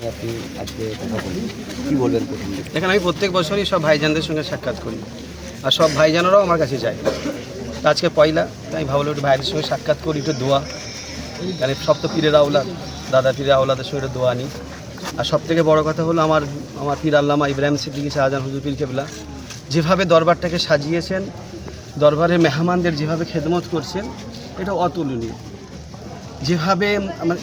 আপনি আজকে কথা বলুন, কী বলবেন প্রথম দিকে? দেখেন, আমি প্রত্যেক বছরই সব ভাইজানদের সঙ্গে সাক্ষাৎ করি, আর সব ভাইজানেরাও আমার কাছে যায়। তো আজকে পয়লা, তাই ভাবলো একটু ভাইদের সঙ্গে সাক্ষাৎ করি, একটু দোয়া, মানে সব তো পীরের আওলাদ, দাদা পীরের আওলাদের সঙ্গে একটু দোয়া নিই। আর সব থেকে বড়ো কথা হলো আমার পীর আল্লামা ইব্রাহিম সিদ্দিকী শাহজাহান হুজুর পীর কেবলা যেভাবে দরবারটাকে সাজিয়েছেন, দরবারের মেহমানদের যেভাবে খেদমত করছেন, এটা অতুলনীয়। যেভাবে আমার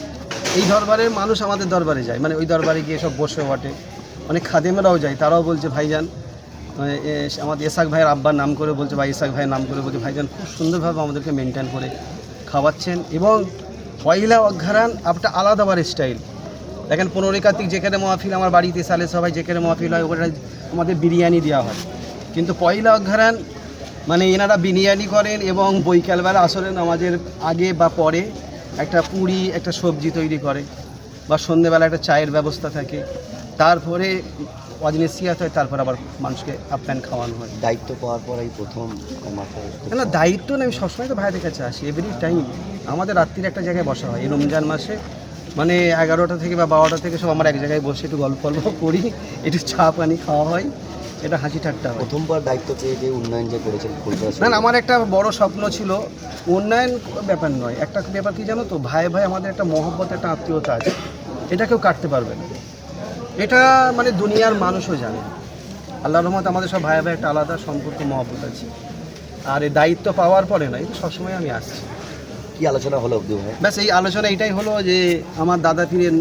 এই দরবারের মানুষ আমাদের দরবারে যায়, মানে ওই দরবারে গিয়ে সব বসে ওঠে, অনেক খাদেমেরাও যায়, তারাও বলছে ভাইজান, আমাদের ইসাক ভাইয়ের আব্বার নাম করে বলছে, ভাই ইসাক ভাইয়ের নাম করে বলছে ভাইজান খুব সুন্দরভাবে আমাদেরকে মেনটেন করে খাওয়াচ্ছেন। এবং পয়লা অঘ্রাণ একটা আলাদাবার স্টাইল। দেখেন 15 কার্তিক যেখানে মাহফিল, আমার বাড়িতে সালে সবাই যেখানে মাহফিল হয় ওখানে আমাদের বিরিয়ানি দেওয়া হয়, কিন্তু পয়লা অঘ্রাণ মানে এনারা বিরিয়ানি করেন এবং বৈকালবেলা আসরের নামাজের আগে বা পরে একটা পুরি, একটা সবজি তৈরি করে, বা সন্ধ্যেবেলা একটা চায়ের ব্যবস্থা থাকে, তারপরে অজনেসিয়াত হয়, তারপর আবার মানুষকে আপ্যায়ন খাওয়ানো হয়। দায়িত্ব পাওয়ার পরেই প্রথম মাথায় না, দায়িত্ব না, আমি সবসময় তো ভাইদের কাছে আসি, এভরি টাইম আমাদের রাত্রির একটা জায়গায় বসা হয়। এই রমজান মাসে মানে 11টা থেকে বা 12টা থেকে সব আমরা এক জায়গায় বসে একটু গল্প করি, একটু চা পানি খাওয়া হয়, এটা হাসি ঠাট্টা হয়। প্রথমবার দায়িত্ব পেয়ে যে উন্নয়ন যে করেছেন না, আমার একটা বড় স্বপ্ন ছিল, উন্নয়ন ব্যাপার নয়, একটা ব্যাপার কি জানো তো, ভাই ভাই আমাদের একটা মহব্বত, একটা আত্মীয়তা আছে, এটা কেউ কাটতে পারবে না। এটা মানে দুনিয়ার মানুষও জানে। আল্লাহর রহমতে আমাদের সব ভাই ভাই একটা আলাদা সম্পর্ক, মহব্বত আছে। আর এই দায়িত্ব পাওয়ার পরে না, এটা সবসময় আমি আসছি। কি আলোচনা হলো অব্দি ভাই? ব্যাস এই আলোচনা এটাই হলো যে আমার দাদা পীরের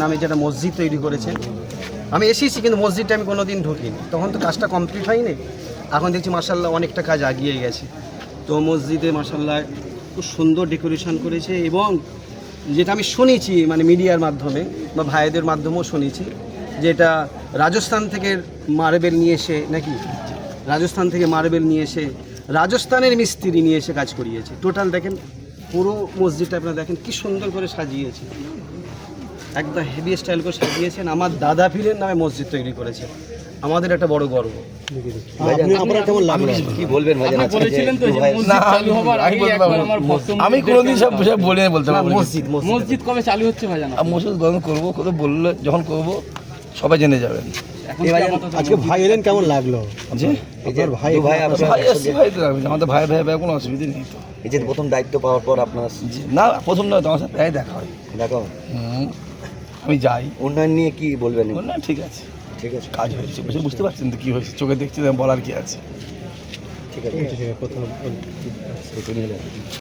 নামে যেটা মসজিদ তৈরি করেছেন, আমি এসেছি কিন্তু মসজিদটা আমি কোনো দিন ঢুকিনি, তখন তো কাজটা কমপ্লিট হয়নি। এখন দেখছি মাশাআল্লাহ অনেকটা কাজ এগিয়ে গেছে। তো মসজিদে মাশাআল্লাহ খুব সুন্দর ডেকোরেশন করেছে, এবং যেটা আমি শুনেছি মানে মিডিয়ার মাধ্যমে বা ভাইদের মাধ্যমেও শুনেছি, যে এটা রাজস্থান থেকে মার্বেল নিয়ে এসে, নাকি রাজস্থান থেকে মার্বেল নিয়ে এসে রাজস্থানের মিস্ত্রি নিয়ে এসে কাজ করিয়েছে। টোটাল দেখেন পুরো মসজিদটা আপনারা দেখেন কি সুন্দর করে সাজিয়েছে, একদম হেভি স্টাইল করে সাজিয়েছেন। আমার দাদা পীরের নামে মসজিদ তৈরি করেছে, আমাদের একটা বড় গর্ব। কি বলবেন ভাই? আমি কোনোদিন সব বলে বলতে পারবো মসজিদ কবে চালু হচ্ছে ভাইজান? মসজিদ গ্রহণ করবো, কত বললে যখন করবো সবাই জেনে যাবেন। আজকে ভাই এলেন, কেমন লাগলো? জি, ভাই ভাই আসছি, ভাই তো আমাদের ভাই ভাই ভাই কোনো অসুবিধা নেই তো। এই যে প্রথম দায়িত্ব পাওয়ার পর আপনার না, প্রথম নয়, তোমার সাথে প্রায় দেখা হয়। দেখো আমি যাই। উন্নয়ন নিয়ে কি বলবেন? না, ঠিক আছে, ঠিক আছে, কাজ হয়েছে, বুঝতে পারছেন তো কী হয়েছে, চোখে দেখছি, বলার কি আছে। ঠিক আছে। প্রথম